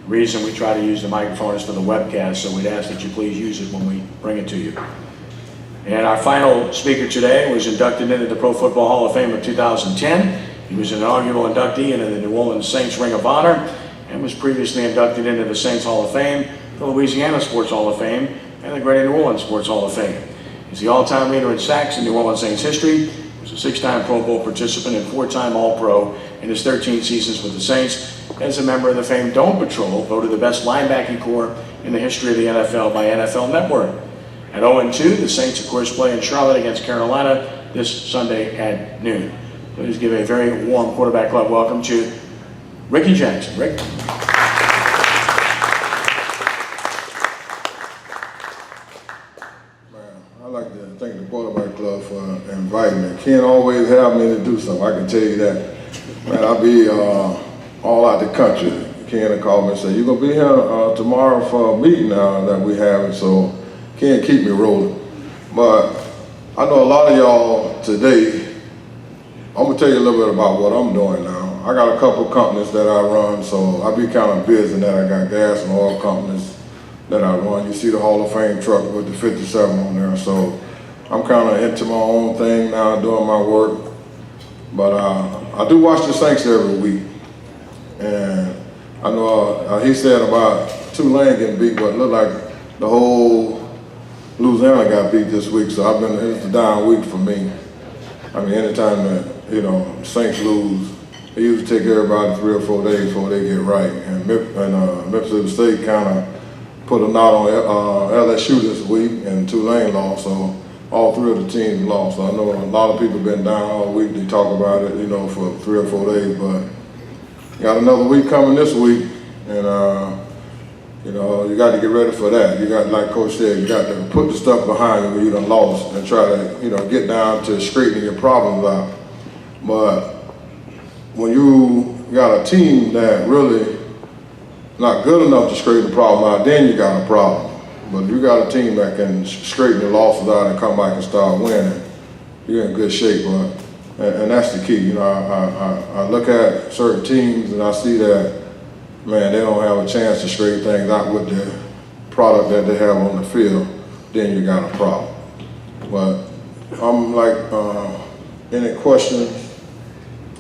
The reason we try to use the microphone is for the webcast, so we'd ask that you please use it when we bring it to you. And our final speaker today was inducted into the Pro Football Hall of Fame of 2010. He was an inaugural inductee into the New Orleans Saints Ring of Honor and was previously inducted into the Saints Hall of Fame, the Louisiana Sports Hall of Fame, and the Greater New Orleans Sports Hall of Fame. He's the all-time leader in sacks in New Orleans Saints history. He was a 6-time Pro Bowl participant and 4-time All-Pro in his 13 seasons with the Saints. As a member of the famed Dome Patrol, voted the best linebacking corps in the history of the NFL by NFL Network. At 0-2, the Saints, of course, play in Charlotte against Carolina this Sunday at noon. Please give a very warm quarterback club welcome to Rickey Jackson. Rick. I'd like to thank the quarterback club for inviting me. Can't always have me to do something, I can tell you that. Man, I'll be all out the country. Ken called me and said, "You're going to be here tomorrow for a meeting that we have," so Ken keep me rolling. But I know a lot of y'all today, I'm going to tell you a little bit about what I'm doing now. I got a couple companies that I run, so I be kind of busy now. I got gas and oil companies that I run. You see the Hall of Fame truck with the 57 on there, so I'm kind of into my own thing now, doing my work. But I do watch the Saints every week. And I know he said about Tulane getting beat, but it looked like the whole Louisiana got beat this week, so it's a down week for me. I mean, anytime that, Saints lose, they usually take everybody 3 or 4 days before they get right. And Mississippi State kind of put a knot on LSU this week, and Tulane lost, so all 3 of the teams lost. So I know a lot of people have been down all week. They talk about it, for 3 or 4 days, but got another week coming this week, and you got to get ready for that. You got, like Coach said, you got to put the stuff behind you when you done lost and try to, get down to straightening your problems out. But when you got a team that really not good enough to straighten the problem out, then you got a problem. But if you got a team that can straighten the losses out and come back and start winning, you're in good shape. And that's the key. I look at certain teams and I see that, man, they don't have a chance to straighten things out with the product that they have on the field, then you got a problem. But I'm like, any questions,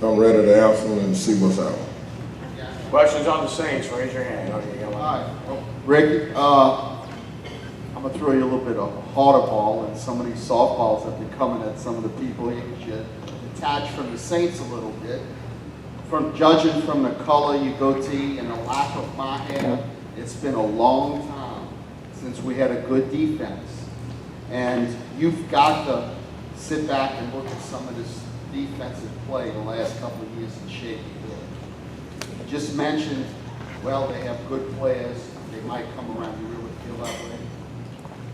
I'm ready to answer them and see what's out. Questions on the Saints, raise your hand. All right, Rick, I'm going to throw you a little bit of a harder ball, and some of these softballs have been coming at some of the people here. You detach from the Saints a little bit. From judging from the color, your goatee, and the lack of my hair, it's been a long time since we had a good defense. And you've got to sit back and look at some of this defensive play in the last couple of years and shake your head. You just mentioned, well, they have good players. They might come around. You really feel that way?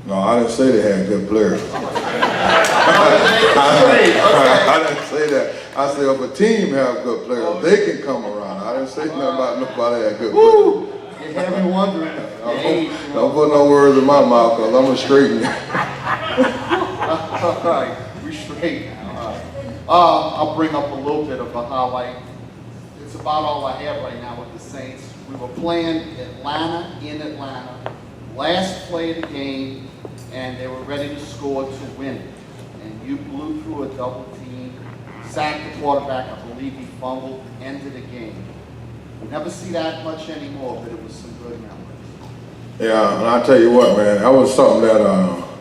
No, I didn't say they had good players. I didn't say that. I said if a team have good players, they can come around. I didn't say nothing about nobody had good players. You have me wondering. Don't put no words in my mouth, because I'm going to straighten you. All right, we straight now. I'll bring up a little bit of a highlight. It's about all I have right now with the Saints. We were playing Atlanta in Atlanta, last play of the game, and they were ready to score to win it. And you blew through a double team, sacked the quarterback, I believe he fumbled, ended the game. We never see that much anymore, but it was some good memories. Yeah, and I tell you what, man, that was something that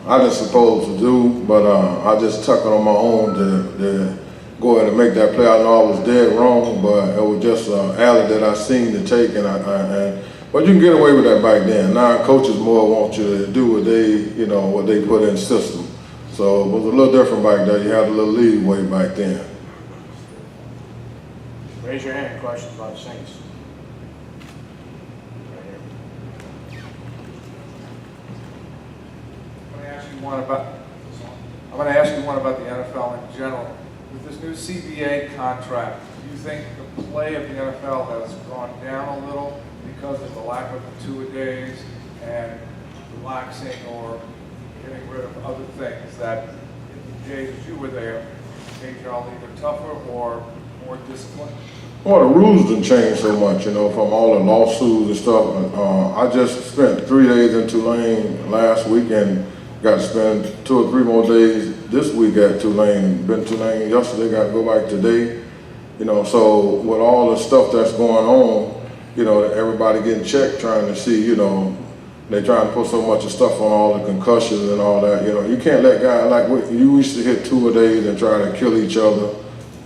I was supposed to do, but I just took it on my own to go ahead and make that play. I know I was dead wrong, but it was just an alley that I seen to take, but you can get away with that back then. Now coaches more want you to do what they put in the system. So it was a little different back then. You had a little leeway back then. Raise your hand. Questions about the Saints? I'm going to ask you one about the NFL in general. With this new CBA contract, do you think the play of the NFL has gone down a little because of the lack of the two-a-days and relaxing or getting rid of other things that in the days you were there made y'all either tougher or more disciplined? Well, the rules done changed so much, you know, from all the lawsuits and stuff. I just spent 3 days in Tulane last week and got to spend 2 or 3 more days this week at Tulane. Been to Tulane yesterday, got to go back today. You know, so with all the stuff that's going on, you know, everybody getting checked trying to see, you know, they trying to put so much of stuff on all the concussions and all that. You know, you can't let guys, like you used to hit 2 a days and try to kill each other.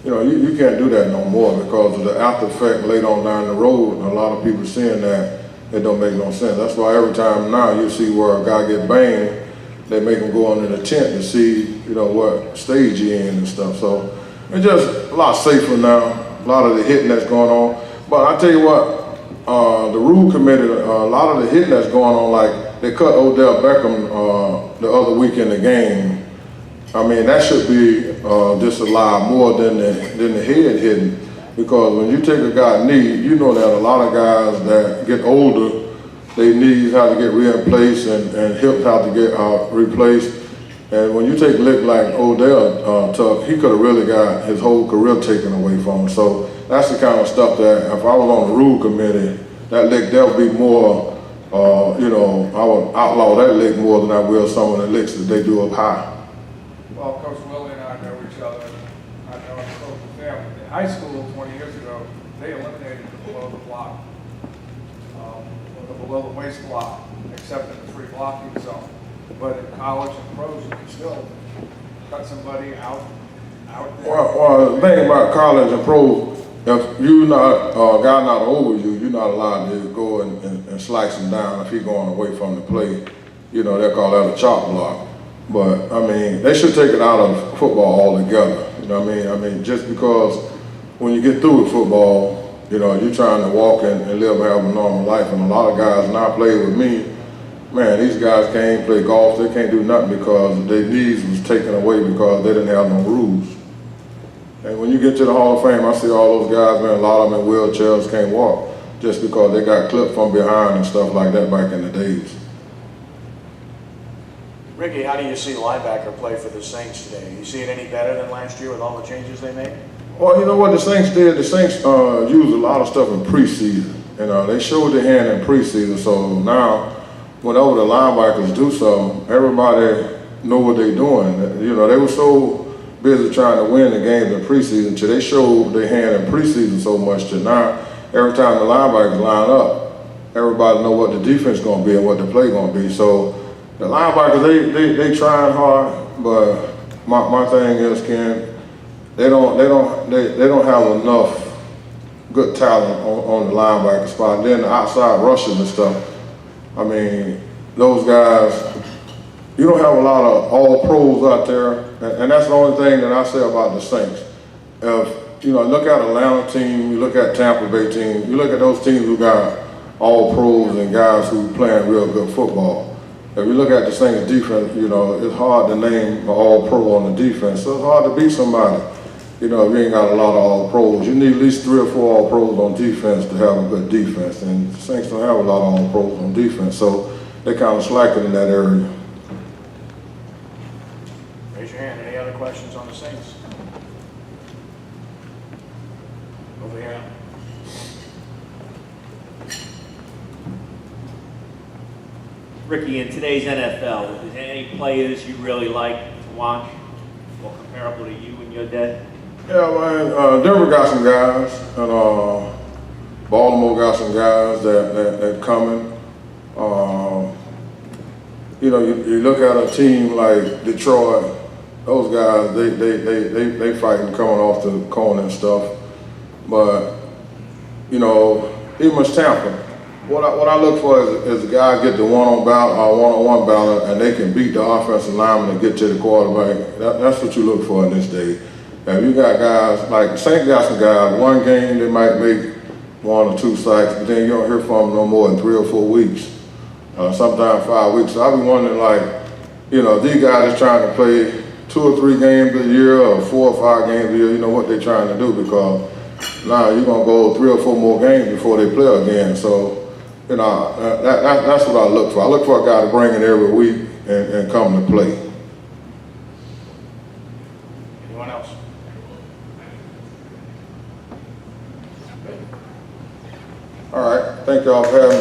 You know, you can't do that no more because of the after effect later on down the road. A lot of people seeing that, it don't make no sense. That's why every time now you see where a guy get banged, they make him go under the tent to see, you know, what stage he in and stuff. So it's just a lot safer now, a lot of the hitting that's going on. But I tell you what, the rule committee, a lot of the hitting that's going on, like they cut Odell Beckham the other week in the game. I mean, that should be disallowed more than the head hitting, because when you take a guy's knee, you know that a lot of guys that get older, their knees have to get replaced and hips have to get replaced. And when you take a lick like Odell took, he could have really got his whole career taken away from him. So that's the kind of stuff that if I was on the rule committee, that lick, there would be more, you know, I would outlaw that lick more than I will some of the licks that they do up high. Well, Coach Willie and I know each other. I know him close to family. In high school 20 years ago, they eliminated the below the block, or the below the waist block, except in the free blocking zone. But in college and pros, you can still cut somebody out there. Well, the thing about college and pro, if you're not a guy not over you, you're not allowed to go and slice him down if he's going away from the play. You know, they call that a chop block. But I mean, they should take it out of football altogether. You know what I mean? I mean, just because when you get through with football, you know, you're trying to walk and live and have a normal life. And a lot of guys now play with me. Man, these guys can't play golf. They can't do nothing because their knees was taken away because they didn't have no rules. And when you get to the Hall of Fame, I see all those guys, man, a lot of them in wheelchairs can't walk just because they got clipped from behind and stuff like that back in the days. Rickey, how do you see linebacker play for the Saints today? You see it any better than last year with all the changes they made? Well, you know what the Saints did? The Saints used a lot of stuff in preseason. You know, they showed their hand in preseason. So now, whenever the linebackers do something, everybody know what they're doing. You know, they were so busy trying to win the games in preseason till they showed their hand in preseason so much that now, every time the linebackers line up, everybody know what the defense is going to be and what the play going to be. So the linebackers, they trying hard, but my thing is, Ken, they don't have enough good talent on the linebacker spot. Then the outside rushers and stuff. I mean, those guys, you don't have a lot of all pros out there, and that's the only thing that I say about the Saints. If you know, look at Atlanta team, you look at Tampa Bay team, you look at those teams who got all pros and guys who playing real good football. If you look at the Saints defense, you know, it's hard to name an all-pro on the defense. So it's hard to beat somebody, you know, if you ain't got a lot of all-pros. You need at least 3 or 4 all-pros on defense to have a good defense. And the Saints don't have a lot of all-pros on defense, so they kind of slacking in that area. Raise your hand. Any other questions on the Saints? Over here. Rickey, in today's NFL, is there any players you really like to watch or comparable to you in your day? Yeah, man, Denver got some guys, and Baltimore got some guys that coming. You know, you look at a team like Detroit, those guys, they fighting coming off the corner and stuff. But, you know, even Tampa, what I look for is a guy get the one-on one battle and they can beat the offensive lineman and get to the quarterback. That's what you look for in this day. If you got guys, like Saints got some guys, one game they might make 1 or 2 sacks, but then you don't hear from them no more than 3 or 4 weeks, sometimes 5 weeks. So I be wondering, like, you know, these guys are trying to play 2 or 3 games a year or 4 or 5 games a year, you know what they're trying to do, because now you're going to go 3 or 4 more games before they play again. So, you know, that's what I look for. I look for a guy to bring in every week and come to play. Anyone else? Thank y'all for having